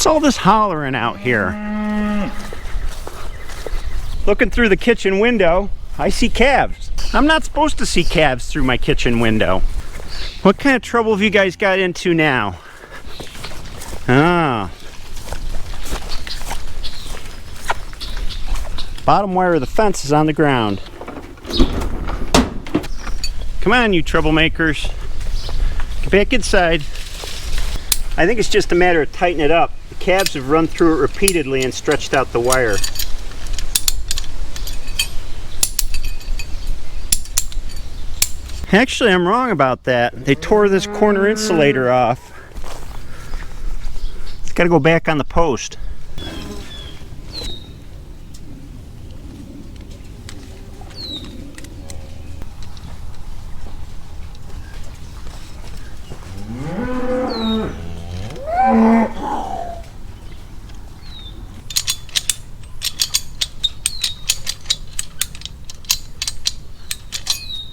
What's all this hollering out here? Looking through the kitchen window, I see calves. I'm not supposed to see calves through my kitchen window. What kind of trouble have you guys got into now? Ah. Bottom wire of the fence is on the ground. Come on, you troublemakers. Get back inside. I think it's just a matter of tightening it up. The calves have run through it repeatedly and stretched out the wire. Actually, I'm wrong about that. They tore this corner insulator off. It's got to go back on the post.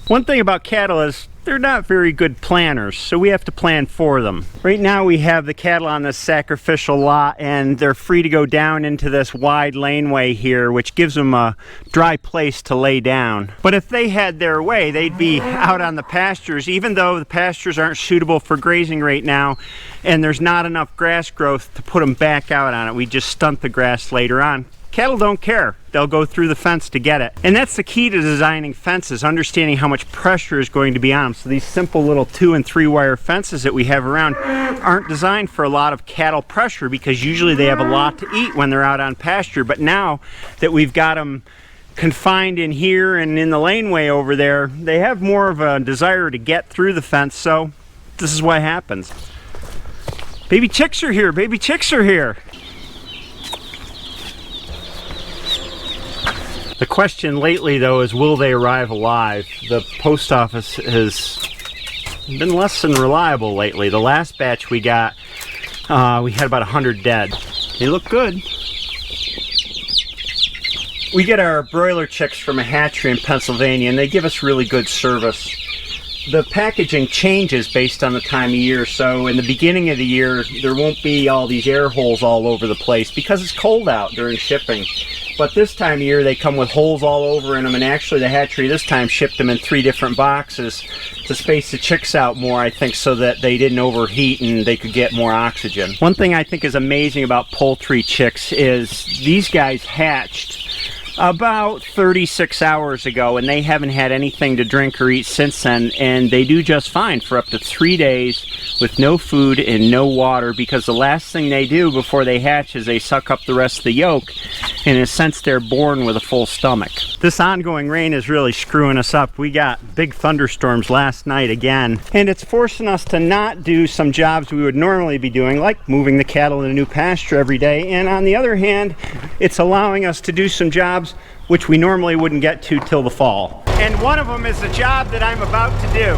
One thing about cattle is they're not very good planners, so we have to plan for them. Right now we have the cattle on this sacrificial lot and they're free to go down into this wide laneway here, which gives them a dry place to lay down. But if they had their way, they'd be out on the pastures, even though the pastures aren't suitable for grazing right now and there's not enough grass growth to put them back out on it. We just stunt the grass later on. Cattle don't care. They'll go through the fence to get it. And that's the key to designing fences, understanding how much pressure is going to be on them. So these simple little 2- and 3-wire fences that we have around aren't designed for a lot of cattle pressure because usually they have a lot to eat when they're out on pasture. But now that we've got them confined in here and in the laneway over there, they have more of a desire to get through the fence. So this is what happens. Baby chicks are here. Baby chicks are here. The question lately, though, is will they arrive alive? The post office has been less than reliable lately. The last batch we got, we had about 100 dead. They look good. We get our broiler chicks from a hatchery in Pennsylvania, and they give us really good service. The packaging changes based on the time of year, so in the beginning of the year, there won't be all these air holes all over the place because it's cold out during shipping. But this time of year, they come with holes all over in them, and actually the hatchery this time shipped them in 3 different boxes to space the chicks out more, I think, so that they didn't overheat and they could get more oxygen. One thing I think is amazing about poultry chicks is these guys hatched about 36 hours ago, and they haven't had anything to drink or eat since then, and they do just fine for up to 3 days with no food and no water, because the last thing they do before they hatch is they suck up the rest of the yolk, and in a sense they're born with a full stomach. This ongoing rain is really screwing us up. We got big thunderstorms last night again, and it's forcing us to not do some jobs we would normally be doing, like moving the cattle in a new pasture every day, and on the other hand, it's allowing us to do some jobs which we normally wouldn't get to till the fall. And one of them is the job that I'm about to do.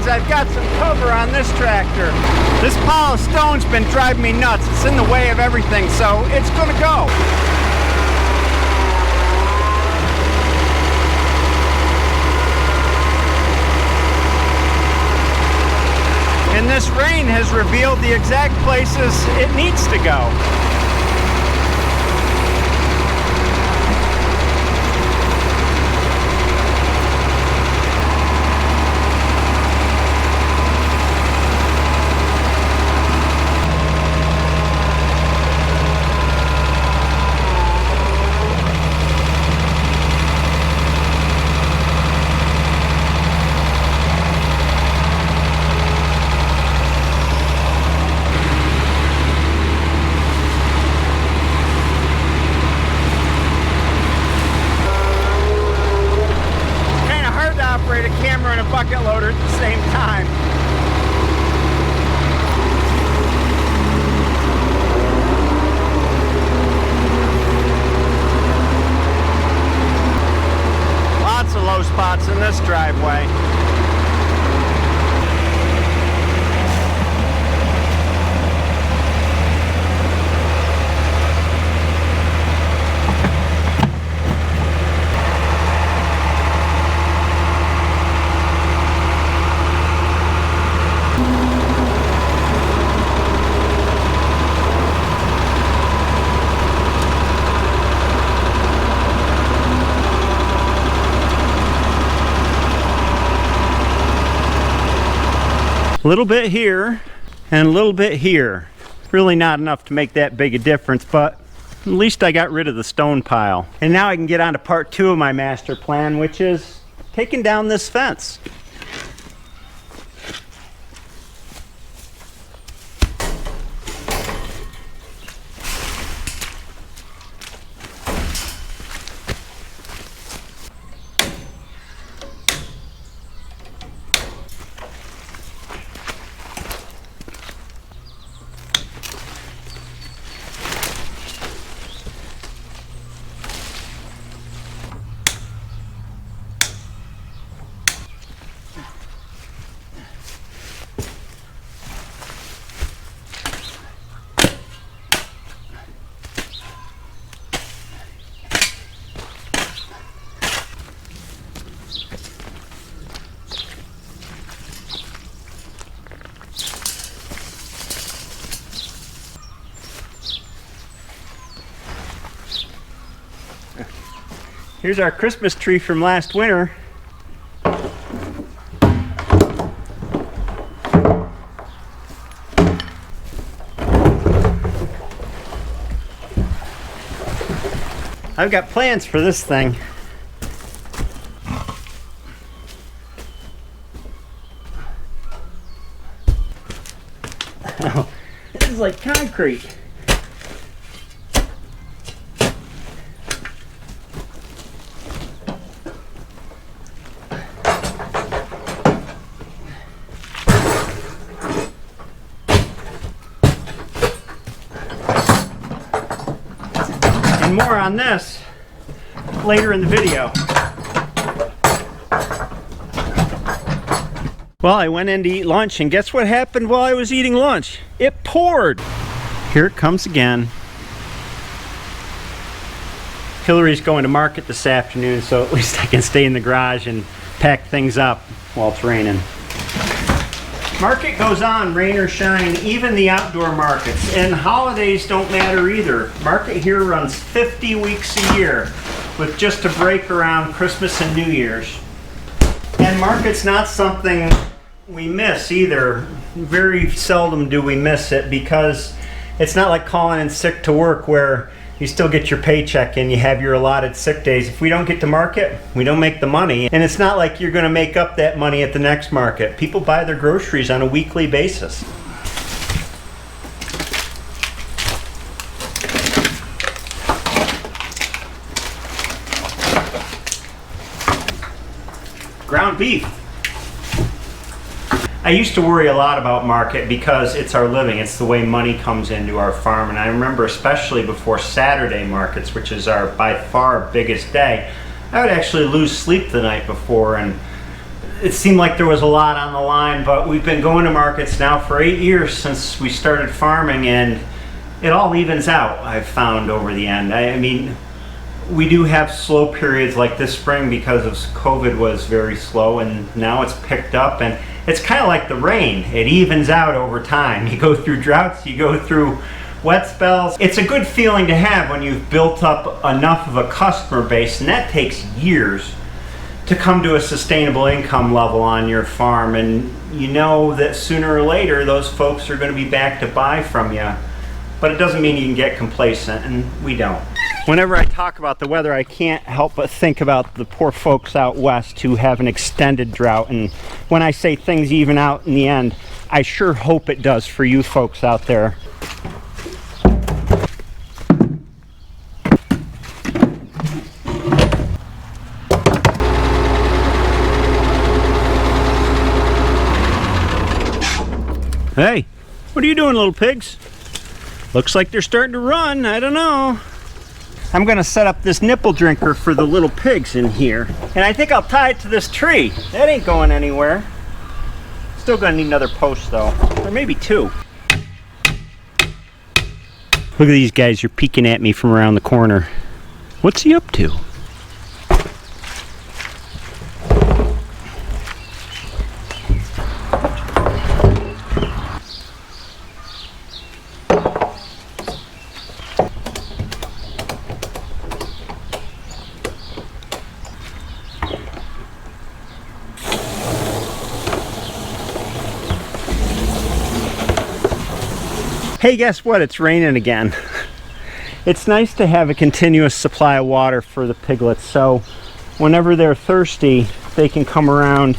I've got some cover on this tractor. This pile of stone's been driving me nuts. It's in the way of everything, so it's gonna go. And this rain has revealed the exact places it needs to go. Bucket loader at the same time. this driveway. A little bit here and a little bit here. Really not enough to make that big a difference, but at least I got rid of the stone pile. And now I can get on to part 2 of my master plan, which is taking down this fence. Here's our Christmas tree from last winter. I've got plans for this thing. Oh, this is like concrete. And more on this later in the video. Well, I went in to eat lunch, and guess what happened while I was eating lunch? It poured! Here it comes again. Hillary's going to market this afternoon, so at least I can stay in the garage and pack things up while it's raining. Market goes on, rain or shine, even the outdoor markets. And holidays don't matter either. Market here runs 50 weeks a year, with just a break around Christmas and New Year's. And market's not something we miss either. Very seldom do we miss it, because it's not like calling in sick to work where you still get your paycheck and you have your allotted sick days. If we don't get to market, we don't make the money. And it's not like you're going to make up that money at the next market. People buy their groceries on a weekly basis. Ground beef. I used to worry a lot about market because it's our living. It's the way money comes into our farm. And I remember, especially before Saturday markets, which is our by far biggest day, I would actually lose sleep the night before, and it seemed like there was a lot on the line. But we've been going to markets now for 8 years since we started farming, and it all evens out, I've found, over the end. I mean, we do have slow periods like this spring because of COVID was very slow, and now it's picked up, and it's kind of like the rain. It evens out over time. You go through droughts, you go through wet spells. It's a good feeling to have when you've built up enough of a customer base, and that takes years to come to a sustainable income level on your farm. And you know that sooner or later those folks are going to be back to buy from you. But it doesn't mean you can get complacent, and we don't. Whenever I talk about the weather, I can't help but think about the poor folks out west who have an extended drought. And when I say things even out in the end, I sure hope it does for you folks out there. Hey, what are you doing, little pigs? Looks like they're starting to run. I don't know. I'm going to set up this nipple drinker for the little pigs in here. And I think I'll tie it to this tree. That ain't going anywhere. Still going to need another post though, or maybe two. Look at these guys, you're peeking at me from around the corner. What's he up to? Hey, guess what? It's raining again. It's nice to have a continuous supply of water for the piglets, so whenever they're thirsty, they can come around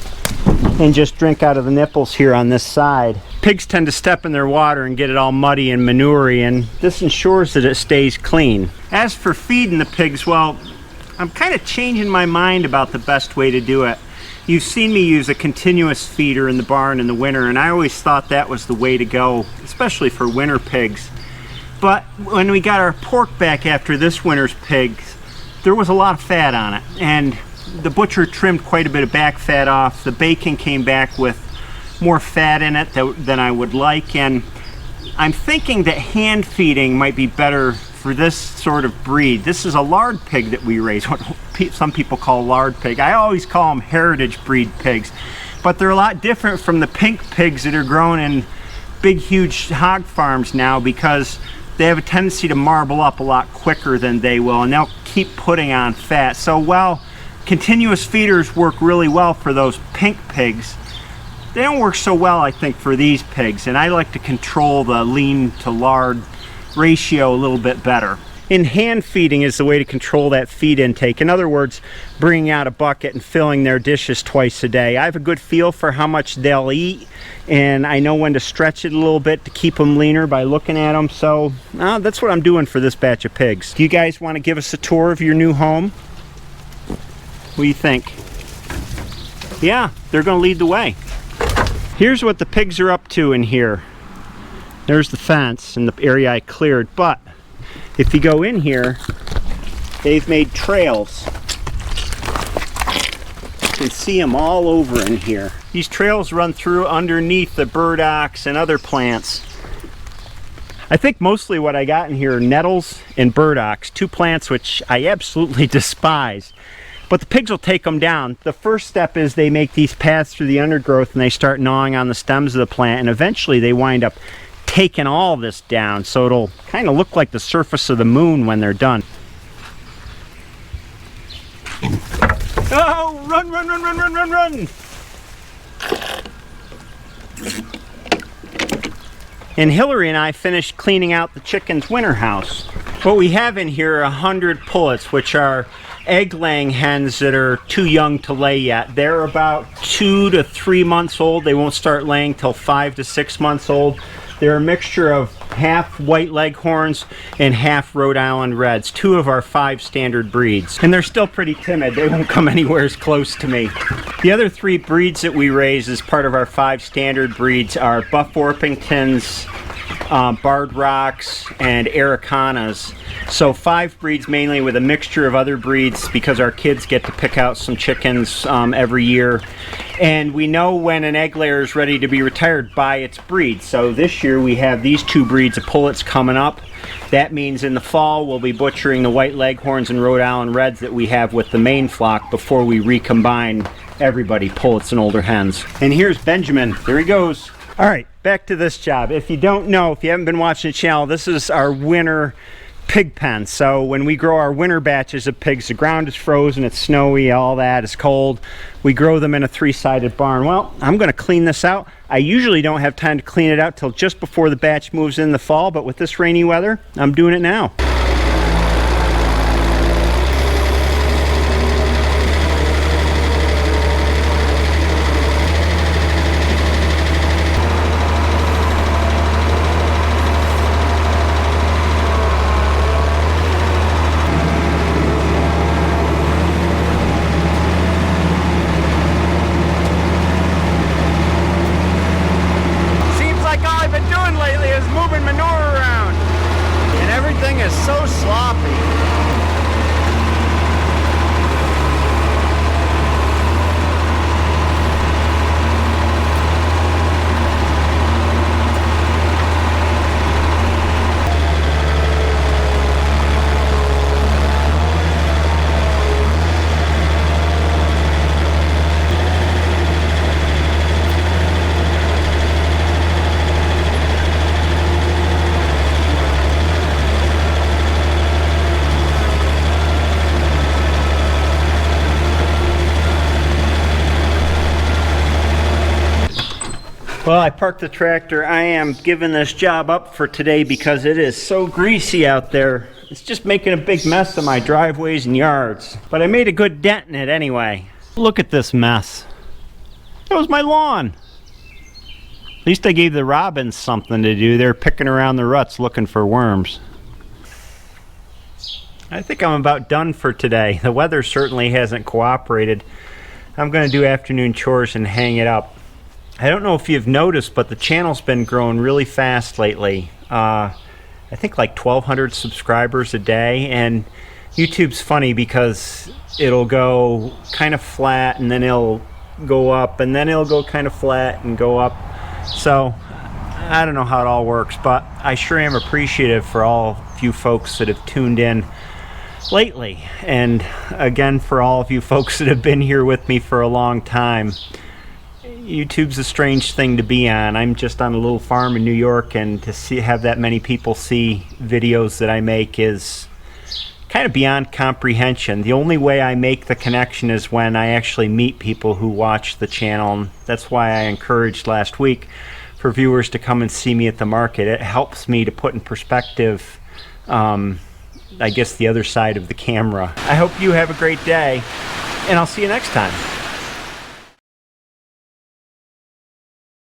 and just drink out of the nipples here on this side. Pigs tend to step in their water and get it all muddy and manure-y, and this ensures that it stays clean. As for feeding the pigs, well, I'm kind of changing my mind about the best way to do it. You've seen me use a continuous feeder in the barn in the winter, and I always thought that was the way to go, especially for winter pigs. But when we got our pork back after this winter's pigs, there was a lot of fat on it, and the butcher trimmed quite a bit of back fat off. The bacon came back with more fat in it than I would like, and I'm thinking that hand feeding might be better for this sort of breed. This is a lard pig that we raise, what some people call lard pig. I always call them heritage breed pigs, but they're a lot different from the pink pigs that are grown in big huge hog farms now, because they have a tendency to marble up a lot quicker than they will, and they'll keep putting on fat. So while continuous feeders work really well for those pink pigs, they don't work so well, I think, for these pigs, and I like to control the lean to lard ratio a little bit better. In hand feeding is the way to control that feed intake. In other words, bringing out a bucket and filling their dishes twice a day. I have a good feel for how much they'll eat, and I know when to stretch it a little bit to keep them leaner by looking at them. So that's what I'm doing for this batch of pigs. Do you guys want to give us a tour of your new home? What do you think? Yeah, they're going to lead the way. Here's what the pigs are up to in here. There's the fence and the area I cleared, but if you go in here, they've made trails. You can see them all over in here. These trails run through underneath the burdocks and other plants. I think mostly what I got in here are nettles and burdocks, two plants which I absolutely despise. But the pigs will take them down. The first step is they make these paths through the undergrowth and they start gnawing on the stems of the plant, and eventually they wind up taking all this down, so it'll kind of look like the surface of the moon when they're done. Oh, run, run, run, run, run, run, run! And Hillary and I finished cleaning out the chickens' winter house. What we have in here are 100 pullets, which are egg-laying hens that are too young to lay yet. They're about 2 to 3 months old. They won't start laying till 5 to 6 months old. They're a mixture of half white leghorns and half Rhode Island Reds, 2 of our 5 standard breeds. And they're still pretty timid. They won't come anywhere as close to me. The other 3 breeds that we raise as part of our 5 standard breeds are Buff Orpingtons, Barred Rocks, and Aracanas. So 5 breeds mainly, with a mixture of other breeds, because our kids get to pick out some chickens every year. And we know when an egg layer is ready to be retired by its breed. So this year we have these 2 breeds of pullets coming up. That means in the fall we'll be butchering the white leghorns and Rhode Island Reds that we have with the main flock before we recombine everybody, pullets and older hens. And here's Benjamin. There he goes. All right, back to this job. If you don't know, if you haven't been watching the channel, this is our winter pig pen. So when we grow our winter batches of pigs, the ground is frozen, it's snowy, all that, it's cold. We grow them in a 3-sided barn. Well, I'm going to clean this out. I usually don't have time to clean it out till just before the batch moves in the fall, but with this rainy weather, I'm doing it now. So Well, I parked the tractor. I am giving this job up for today because it is so greasy out there. It's just making a big mess of my driveways and yards. But I made a good dent in it anyway. Look at this mess. That was my lawn. At least I gave the robins something to do. They're picking around the ruts looking for worms. I think I'm about done for today. The weather certainly hasn't cooperated. I'm going to do afternoon chores and hang it up. I don't know if you've noticed, but the channel's been growing really fast lately. I think like 1,200 subscribers a day, and YouTube's funny because it'll go kind of flat and then it'll go up and then it'll go kind of flat and go up. So I don't know how it all works, but I sure am appreciative for all of you folks that have tuned in lately, and again for all of you folks that have been here with me for a long time. YouTube's a strange thing to be on. I'm just on a little farm in New York, and to have that many people see videos that I make is kind of beyond comprehension. The only way I make the connection is when I actually meet people who watch the channel, and that's why I encouraged last week for viewers to come and see me at the market. It helps me to put in perspective, I guess, the other side of the camera. I hope you have a great day, and I'll see you next time.